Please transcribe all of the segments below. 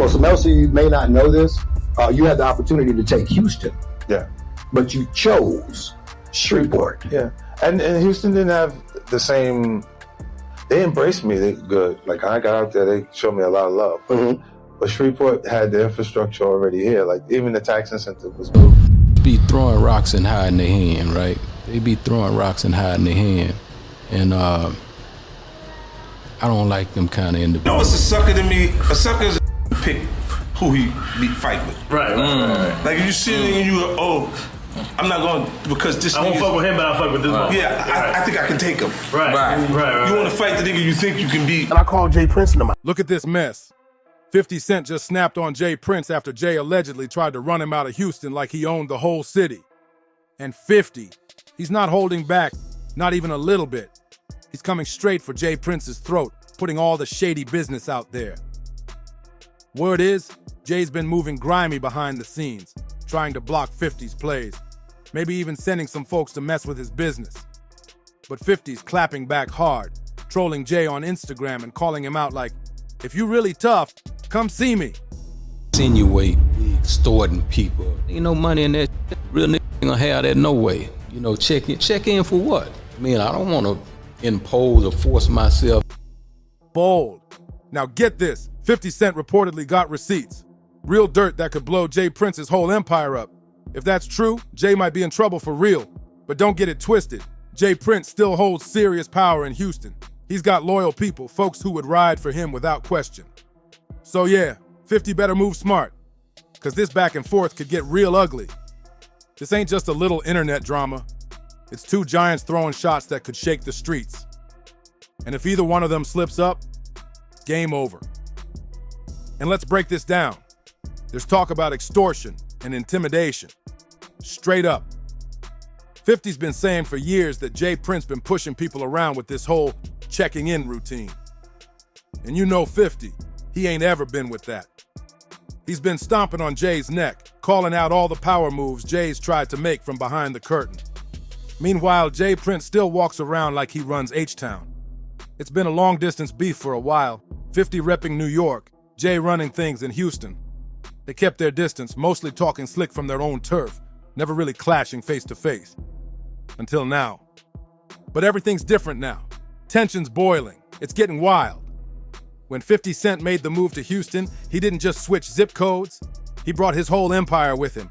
So some else you may not know this. You had the opportunity to take Houston. Yeah. But you chose Shreveport. Yeah. And Houston didn't have the same. They embraced me. They good. Like I got out there, they showed me a lot of love. Mm-hmm. But Shreveport had the infrastructure already here. Like even the tax incentive was good. Be throwing rocks and hiding their hand, right? They be throwing rocks and hiding their hand. And I don't like them kind of individuals. You know what's a sucker to me? A sucker is a pick who he fight with. Right. Like if you see it and you go, oh, I'm not going because this. I won't fuck with him, but I'll fuck with this one. Yeah, I think I can take him. Right. You want to fight the nigga you think you can beat. And I called Jay Prince in the mouth. Look at this mess. 50 Cent just snapped on Jay Prince after Jay allegedly tried to run him out of Houston like he owned the whole city. And 50, he's not holding back, not even a little bit. He's coming straight for Jay Prince's throat, putting all the shady business out there. Word is, Jay's been moving grimy behind the scenes, trying to block 50's plays, maybe even sending some folks to mess with his business. But 50's clapping back hard, trolling Jay on Instagram and calling him out like, if you really tough, come see me. Insinuate, extorting people. Ain't no money in that. Real nigga ain't gonna have that no way. You know, check in for what? I mean, I don't wanna impose or force myself. Bold. Now get this, 50 Cent reportedly got receipts. Real dirt that could blow Jay Prince's whole empire up. If that's true, Jay might be in trouble for real. But don't get it twisted. Jay Prince still holds serious power in Houston. He's got loyal people, folks who would ride for him without question. So yeah, 50 better move smart, because this back and forth could get real ugly. This ain't just a little internet drama. It's two giants throwing shots that could shake the streets. And if either one of them slips up, game over. And let's break this down. There's talk about extortion and intimidation. Straight up. 50's been saying for years that Jay Prince been pushing people around with this whole checking in routine. And you know 50, he ain't ever been with that. He's been stomping on Jay's neck, calling out all the power moves Jay's tried to make from behind the curtain. Meanwhile, Jay Prince still walks around like he runs H-Town. It's been a long-distance beef for a while, 50 repping New York, Jay running things in Houston. They kept their distance, mostly talking slick from their own turf, never really clashing face-to-face. Until now. But everything's different now. Tension's boiling. It's getting wild. When 50 Cent made the move to Houston, he didn't just switch zip codes. He brought his whole empire with him.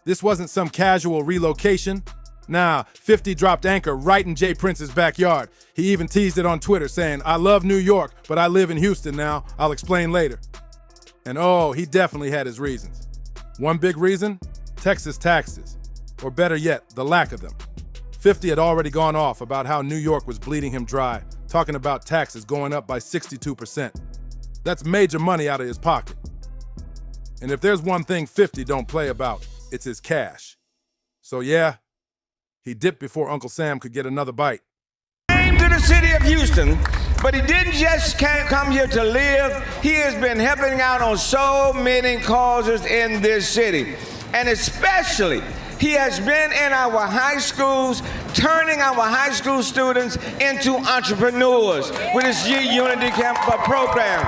This wasn't some casual relocation. Nah, 50 dropped anchor right in Jay Prince's backyard. He even teased it on Twitter saying, I love New York, but I live in Houston now. I'll explain later. And oh, he definitely had his reasons. One big reason? Texas taxes. Or better yet, the lack of them. 50 had already gone off about how New York was bleeding him dry, talking about taxes going up by 62%. That's major money out of his pocket. And if there's one thing 50 don't play about, it's his cash. So yeah, he dipped before Uncle Sam could get another bite. Came to the city of Houston, but he didn't just come here to live. He has been helping out on so many causes in this city. And especially, he has been in our high schools, turning our high school students into entrepreneurs with his Unity Camp program.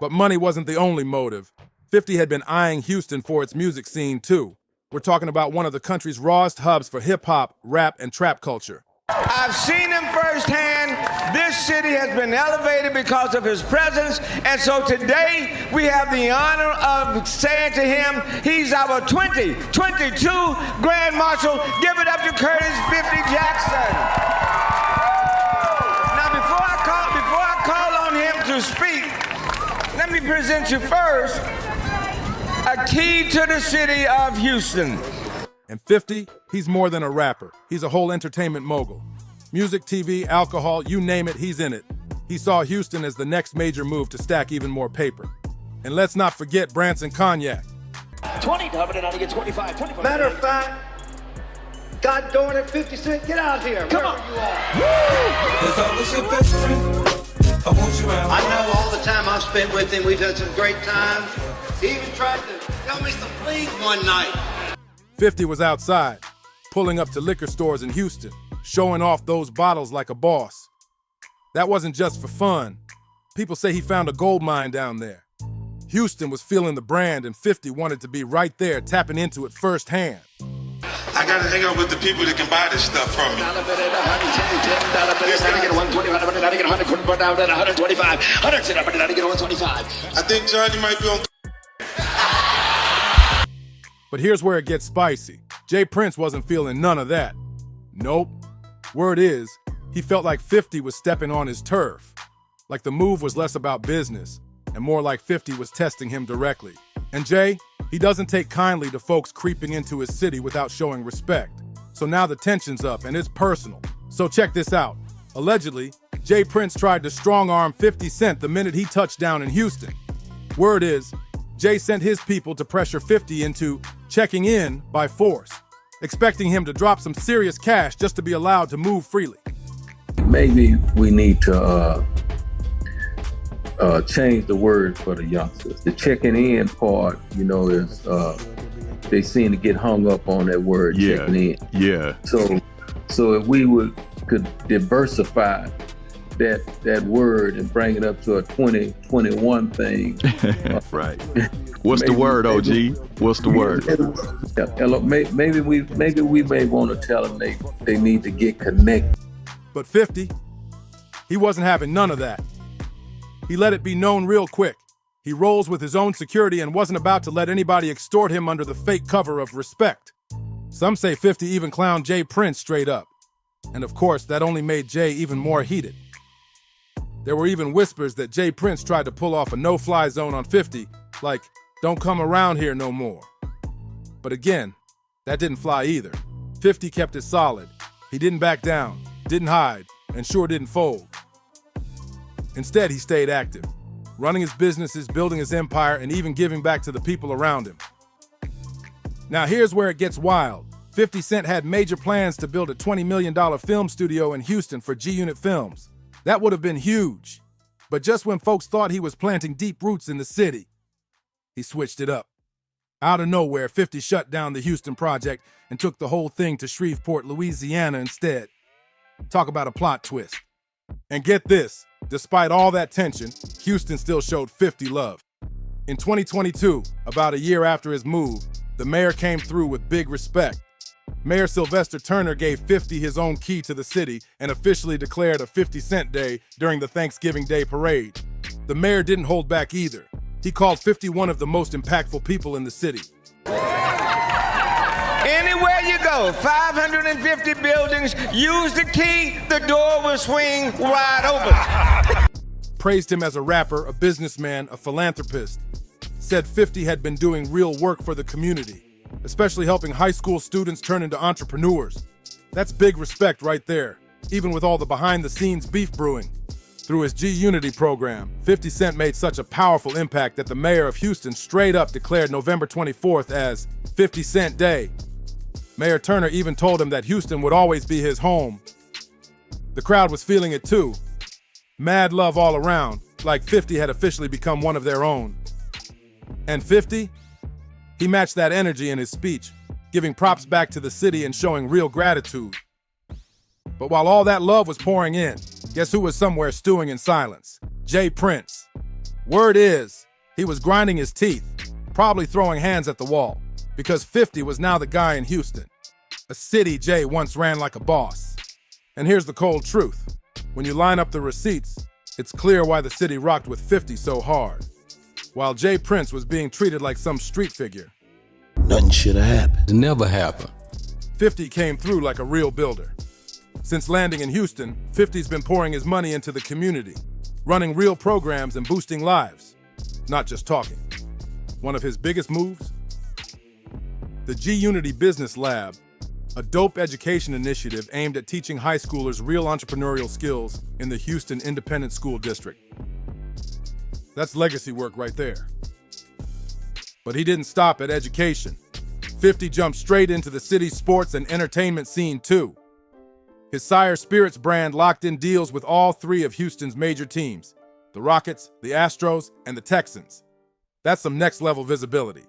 But money wasn't the only motive. 50 had been eyeing Houston for its music scene too. We're talking about one of the country's rawest hubs for hip-hop, rap, and trap culture. I've seen him firsthand. This city has been elevated because of his presence. And so today we have the honor of saying to him, he's our 2022 Grand Marshal. Give it up to Curtis 50 Jackson. Now before I call on him to speak, let me present you first a key to the city of Houston. And 50, he's more than a rapper. He's a whole entertainment mogul. Music, TV, alcohol, you name it, he's in it. He saw Houston as the next major move to stack even more paper. And let's not forget Branson cognac. 20, dumping it out to get 25. 25. Matter of fact, God darn it, 50 Cent, get out here. Come on. You are. I know all the time I've spent with him, we've had some great times. He even tried to tell me some fleas one night. 50 was outside, pulling up to liquor stores in Houston, showing off those bottles like a boss. That wasn't just for fun. People say he found a gold mine down there. Houston was feeling the brand, and 50 wanted to be right there, tapping into it firsthand. I gotta hang out with the people that can buy this stuff from me. I think Johnny might be on. But here's where it gets spicy. Jay Prince wasn't feeling none of that. Nope. Word is, he felt like 50 was stepping on his turf. Like the move was less about business and more like 50 was testing him directly. And Jay, he doesn't take kindly to folks creeping into his city without showing respect. So now the tension's up and it's personal. So check this out. Allegedly, Jay Prince tried to strong-arm 50 Cent the minute he touched down in Houston. Word is, Jay sent his people to pressure 50 into checking in by force, expecting him to drop some serious cash just to be allowed to move freely. Maybe we need to change the word for the youngsters. The checking in part, is they seem to get hung up on that word, checking in. Yeah. So if we could diversify that word and bring it up to a 2021 thing. Right. What's the word, OG? What's the word? Maybe we may want to tell them they need to get connected. But 50, he wasn't having none of that. He let it be known real quick. He rolls with his own security and wasn't about to let anybody extort him under the fake cover of respect. Some say 50 even clowned Jay Prince straight up. And of course, that only made Jay even more heated. There were even whispers that Jay Prince tried to pull off a no-fly zone on 50, like, don't come around here no more. But again, that didn't fly either. 50 kept it solid. He didn't back down, didn't hide, and sure didn't fold. Instead, he stayed active, running his businesses, building his empire, and even giving back to the people around him. Now here's where it gets wild. 50 Cent had major plans to build a $20 million film studio in Houston for G-Unit Films. That would have been huge. But just when folks thought he was planting deep roots in the city, he switched it up. Out of nowhere, 50 shut down the Houston project and took the whole thing to Shreveport, Louisiana instead. Talk about a plot twist. And get this, despite all that tension, Houston still showed 50 love. In 2022, about a year after his move, the mayor came through with big respect. Mayor Sylvester Turner gave 50 his own key to the city and officially declared a 50 Cent Day during the Thanksgiving Day parade. The mayor didn't hold back either. He called 50 one of the most impactful people in the city. Anywhere you go, 550 buildings, use the key, the door will swing wide open. Praised him as a rapper, a businessman, a philanthropist. Said 50 had been doing real work for the community, especially helping high school students turn into entrepreneurs. That's big respect right there, even with all the behind-the-scenes beef brewing. Through his G-Unity program, 50 Cent made such a powerful impact that the mayor of Houston straight up declared November 24th as 50 Cent Day. Mayor Turner even told him that Houston would always be his home. The crowd was feeling it too. Mad love all around, like 50 had officially become one of their own. And 50? He matched that energy in his speech, giving props back to the city and showing real gratitude. But while all that love was pouring in, guess who was somewhere stewing in silence? Jay Prince. Word is, he was grinding his teeth, probably throwing hands at the wall, because 50 was now the guy in Houston, a city Jay once ran like a boss. And here's the cold truth. When you line up the receipts, it's clear why the city rocked with 50 so hard. While Jay Prince was being treated like some street figure. Nothing should have happened. It never happened. 50 came through like a real builder. Since landing in Houston, 50's been pouring his money into the community, running real programs and boosting lives, not just talking. One of his biggest moves? The G-Unity Business Lab, a dope education initiative aimed at teaching high schoolers real entrepreneurial skills in the Houston Independent School District. That's legacy work right there. But he didn't stop at education. 50 jumped straight into the city's sports and entertainment scene too. His Sire Spirits brand locked in deals with all three of Houston's major teams, the Rockets, the Astros, and the Texans. That's some next-level visibility.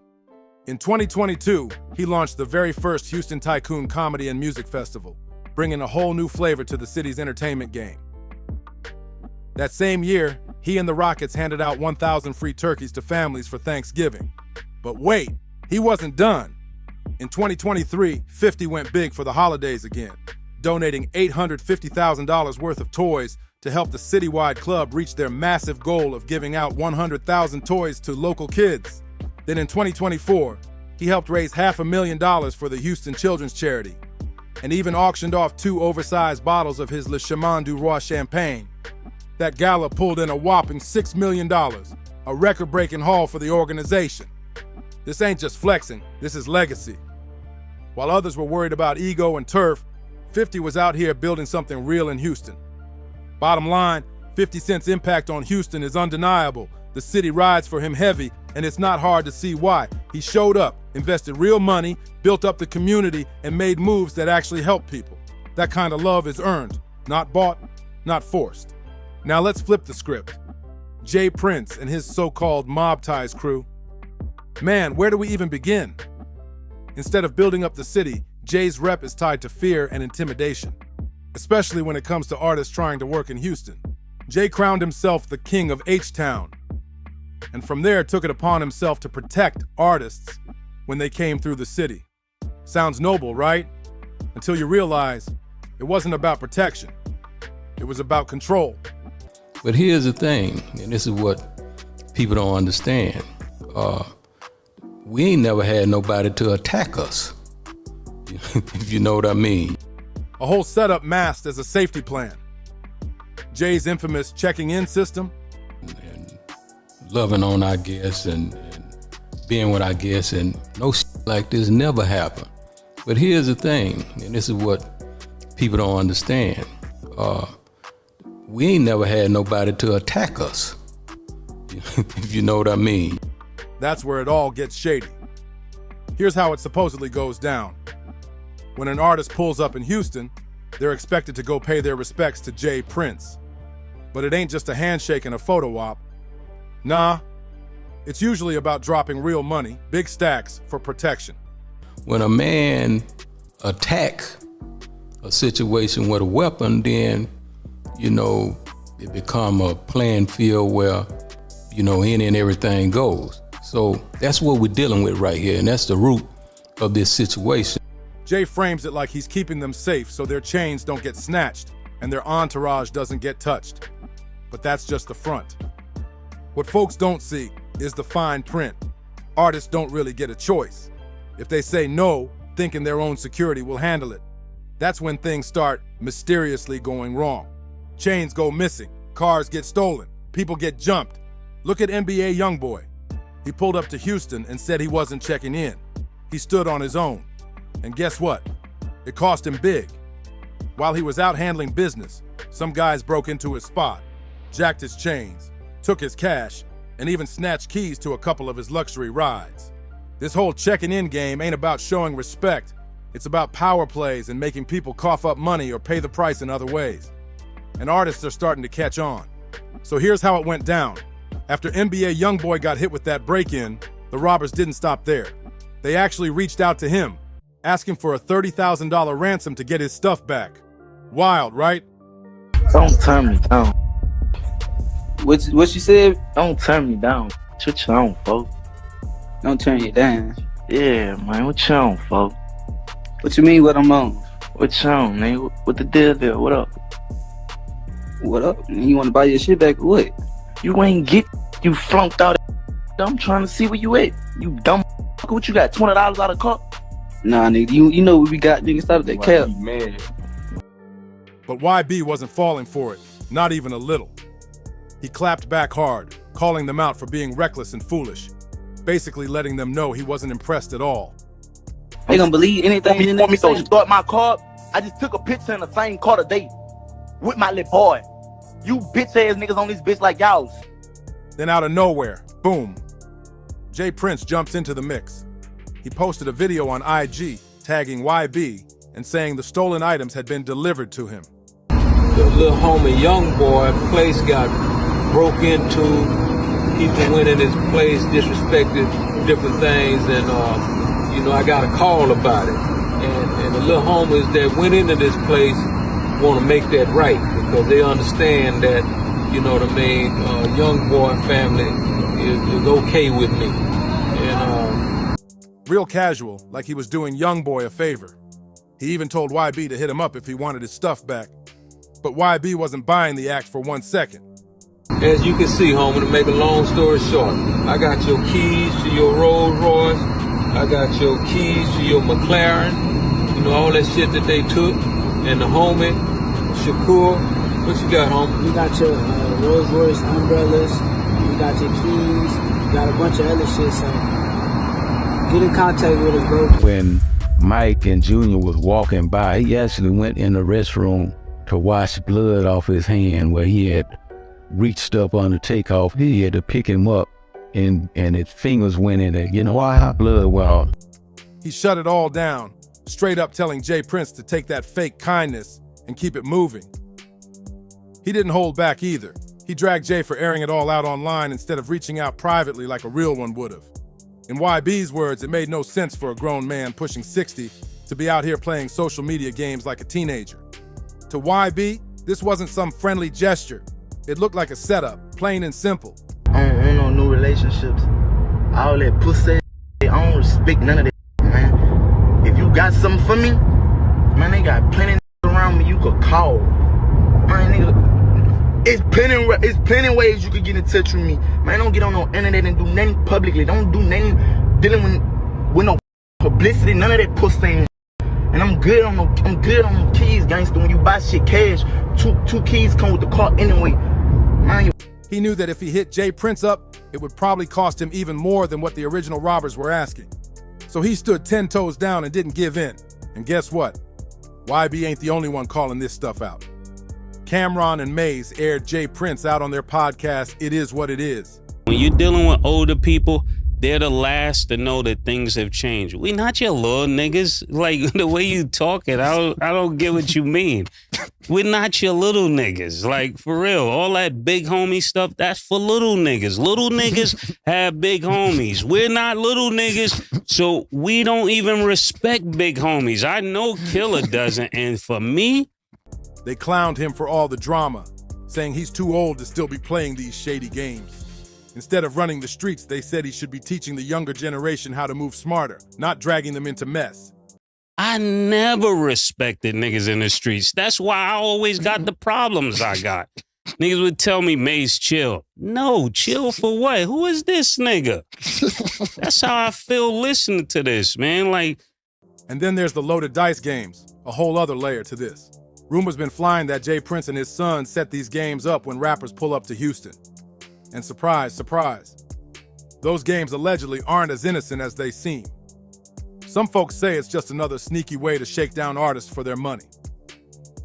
In 2022, he launched the very first Houston Tycoon Comedy and Music Festival, bringing a whole new flavor to the city's entertainment game. That same year, He and the Rockets handed out 1,000 free turkeys to families for Thanksgiving. But wait, he wasn't done. In 2023, 50 went big for the holidays again, donating $850,000 worth of toys to help the citywide club reach their massive goal of giving out 100,000 toys to local kids. Then in 2024, he helped raise $500,000 for the Houston Children's Charity, and even auctioned off 2 oversized bottles of his Le Chemin du Roi champagne. That gala pulled in a whopping $6 million, a record-breaking haul for the organization. This ain't just flexing, this is legacy. While others were worried about ego and turf, 50 was out here building something real in Houston. Bottom line, 50 Cent's impact on Houston is undeniable. The city rides for him heavy, and it's not hard to see why. He showed up, invested real money, built up the community, and made moves that actually help people. That kind of love is earned, not bought, not forced. Now let's flip the script. Jay Prince and his so-called mob ties crew. Man, where do we even begin? Instead of building up the city, Jay's rep is tied to fear and intimidation, especially when it comes to artists trying to work in Houston. Jay crowned himself the king of H-Town, and from there took it upon himself to protect artists when they came through the city. Sounds noble, right? Until you realize it wasn't about protection. It was about control. But here's the thing, and this is what people don't understand. We ain't never had nobody to attack us, if you know what I mean. A whole setup masked as a safety plan. Jay's infamous checking in system. And loving on our guests and being with our guests, and no shit like this never happened. But here's the thing, and this is what people don't understand. We ain't never had nobody to attack us, if you know what I mean. That's where it all gets shady. Here's how it supposedly goes down. When an artist pulls up in Houston, they're expected to go pay their respects to Jay Prince. But it ain't just a handshake and a photo op. Nah, it's usually about dropping real money, big stacks, for protection. When a man attack a situation with a weapon, then, it become a playing field where, any and everything goes. So that's what we're dealing with right here, and that's the root of this situation. Jay frames it like he's keeping them safe so their chains don't get snatched and their entourage doesn't get touched. But that's just the front. What folks don't see is the fine print. Artists don't really get a choice. If they say no, thinking their own security will handle it, that's when things start mysteriously going wrong. Chains go missing, cars get stolen, people get jumped. Look at NBA YoungBoy. He pulled up to Houston and said he wasn't checking in. He stood on his own. And guess what? It cost him big. While he was out handling business, some guys broke into his spot, jacked his chains, took his cash, and even snatched keys to a couple of his luxury rides. This whole checking in game ain't about showing respect. It's about power plays and making people cough up money or pay the price in other ways. And artists are starting to catch on. So here's how it went down. After NBA YoungBoy got hit with that break-in, the robbers didn't stop there. They actually reached out to him, asking for a $30,000 ransom to get his stuff back. Wild, right? Don't turn me down. What you said? Don't turn me down. What you on, folks? Don't turn you down. Yeah, man. What you on, folks? What you mean what I'm on? What you on, man? What the deal there? What up? What up? You want to buy your shit back or what? You ain't get, you flunked out. I'm trying to see where you at. You dumb. What you got? $20 out of car? Nah, nigga. You know what we got, nigga. Stop that cap. Man. But YB wasn't falling for it. Not even a little. He clapped back hard, calling them out for being reckless and foolish, basically letting them know he wasn't impressed at all. They gonna believe anything you want me to start my car? I just took a picture in the same car today with my little boy. You bitch ass niggas on this bitch like y'all. Then out of nowhere, boom, Jay Prince jumps into the mix. He posted a video on IG tagging YB and saying the stolen items had been delivered to him. The little homie YoungBoy place got broke into. People went in his place, disrespected different things, and I got a call about it. And the little homies that went into this place want to make that right because they understand that you know what I mean, YoungBoy family is okay with me. And real casual, like he was doing YoungBoy a favor. He even told YB to hit him up if he wanted his stuff back. But YB wasn't buying the act for 1 second. as you can see, homie, to make a long story short, I got your keys to your Rolls Royce. I got your keys to your McLaren. You know, all that shit that they took. And the homie, Shakur, what you got, homie? You got your Rolls Royce umbrellas. You got your keys. You got a bunch of other shit, so get in contact with us, bro. When Mike and Junior was walking by, he actually went in the restroom to wash blood off his hand where he had reached up on the Takeoff. He had to pick him up and his fingers went in it. You know, why blood well. He shut it all down, straight up telling Jay Prince to take that fake kindness and keep it moving. He didn't hold back either. He dragged Jay for airing it all out online instead of reaching out privately like a real one would have. In YB's words, it made no sense for a grown man pushing 60 to be out here playing social media games like a teenager. To YB, this wasn't some friendly gesture. It looked like a setup, plain and simple. I don't want no new relationships. All that pussy, I don't respect none of that, man. If you got something for me, man, they got plenty around me you could call. Man, nigga, it's plenty ways you could get in touch with me. Man, don't get on no internet and do nothing publicly. Don't do nothing dealing with no publicity, none of that pussy. And I'm good on the keys, gangster. When you buy shit cash, two keys come with the car anyway. Man, he knew that if he hit Jay Prince up, it would probably cost him even more than what the original robbers were asking. So he stood 10 toes down and didn't give in. And guess what? YB ain't the only one calling this stuff out. Cameron and Maze aired Jay Prince out on their podcast, It Is What It Is. When you're dealing with older people, they're the last to know that things have changed. We not your little niggas. Like, the way you talking, I don't get what you mean. We're not your little niggas. Like, for real. All that big homie stuff, that's for little niggas. Little niggas have big homies. We're not little niggas, so we don't even respect big homies. I know Killer doesn't, and for me... They clowned him for all the drama, saying he's too old to still be playing these shady games. Instead of running the streets, they said he should be teaching the younger generation how to move smarter, not dragging them into mess. I never respected niggas in the streets. That's why I always got the problems I got. Niggas would tell me, Mace, chill. No, chill for what? Who is this nigga? That's how I feel listening to this, man. Like, and then there's the loaded dice games, a whole other layer to this. Rumors been flying that Jay Prince and his son set these games up when rappers pull up to Houston. And surprise, surprise, those games allegedly aren't as innocent as they seem. Some folks say it's just another sneaky way to shake down artists for their money.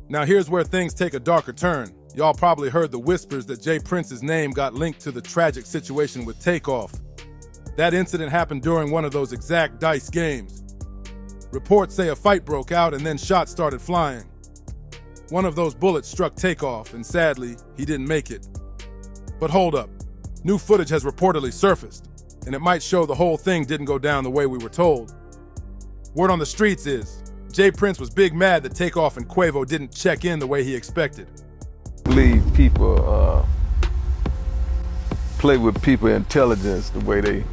Now here's where things take a darker turn. Y'all probably heard the whispers that Jay Prince's name got linked to the tragic situation with Takeoff. That incident happened during one of those exact dice games. Reports say a fight broke out and then shots started flying. One of those bullets struck Takeoff, and sadly, he didn't make it. But hold up, new footage has reportedly surfaced, and it might show the whole thing didn't go down the way we were told. Word on the streets is, Jay Prince was big mad that Takeoff and Quavo didn't check in the way he expected. I believe people play with people intelligence the way they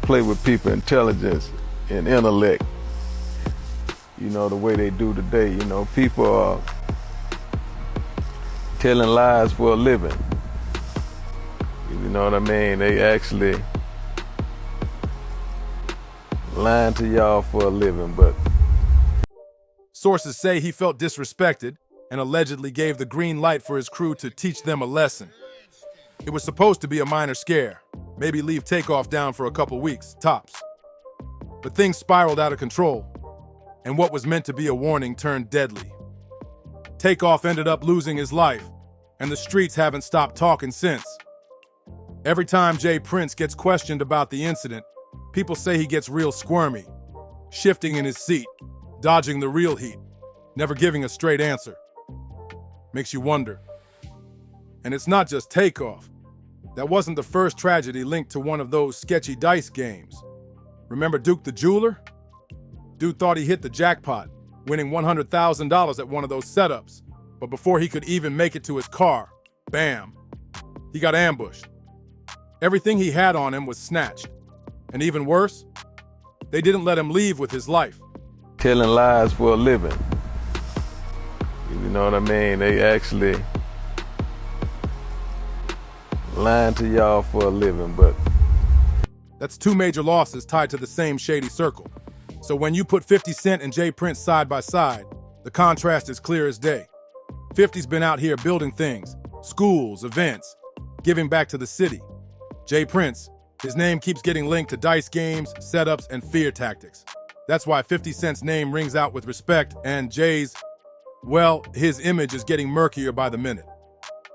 play with people intelligence and intellect. You know, the way they do today. You know, people are telling lies for a living. You know what I mean? They actually lying to y'all for a living, but... Sources say he felt disrespected and allegedly gave the green light for his crew to teach them a lesson. It was supposed to be a minor scare, maybe leave Takeoff down for a couple weeks, tops. But things spiraled out of control, and what was meant to be a warning turned deadly. Takeoff ended up losing his life, and the streets haven't stopped talking since. Every time Jay Prince gets questioned about the incident, people say he gets real squirmy, shifting in his seat, dodging the real heat, never giving a straight answer. Makes you wonder. And it's not just Takeoff. That wasn't the first tragedy linked to one of those sketchy dice games. Remember Duke the Jeweler? Dude thought he hit the jackpot, winning $100,000 at one of those setups. But before he could even make it to his car, Bam. He got ambushed. Everything he had on him was snatched. And even worse, they didn't let him leave with his life. Telling lies for a living. You know what I mean? They actually lying to y'all for a living, but that's 2 major losses tied to the same shady circle. So when you put 50 Cent and J. Prince side by side, the contrast is clear as day. 50's been out here building things, schools, events, giving back to the city. J. Prince, his name keeps getting linked to dice games, setups, and fear tactics. That's why 50 Cent's name rings out with respect, and Jay's, well, his image is getting murkier by the minute.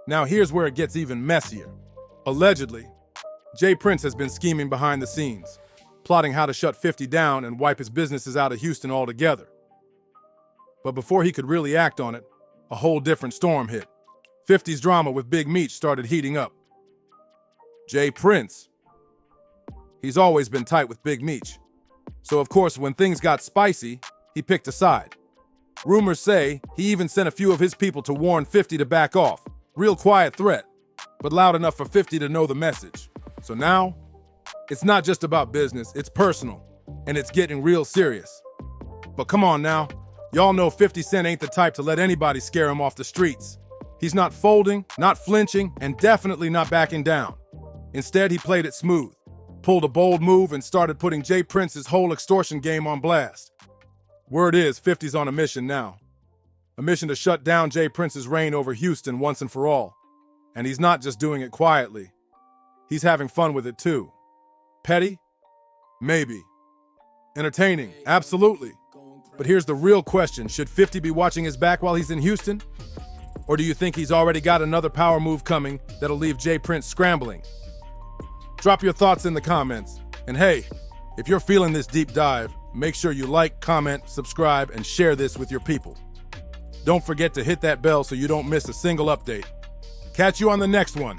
Now here's where it gets even messier. Allegedly, J. Prince has been scheming behind the scenes, plotting how to shut 50 down and wipe his businesses out of Houston altogether. But before he could really act on it, a whole different storm hit. 50's drama with Big Meech started heating up. J. Prince, he's always been tight with Big Meech. So of course, when things got spicy, he picked a side. Rumors say he even sent a few of his people to warn 50 to back off. Real quiet threat, but loud enough for 50 to know the message. So now, it's not just about business, it's personal, and it's getting real serious. But come on now, y'all know 50 Cent ain't the type to let anybody scare him off the streets. He's not folding, not flinching, and definitely not backing down. Instead, he played it smooth, pulled a bold move, and started putting J. Prince's whole extortion game on blast. Word is, 50's on a mission now. A mission to shut down J. Prince's reign over Houston once and for all. And he's not just doing it quietly. He's having fun with it too. Petty? Maybe. Entertaining? Absolutely. But here's the real question. Should 50 be watching his back while he's in Houston? Or do you think he's already got another power move coming that'll leave J. Prince scrambling? Drop your thoughts in the comments. And hey, if you're feeling this deep dive, make sure you like, comment, subscribe, and share this with your people. Don't forget to hit that bell so you don't miss a single update. Catch you on the next one.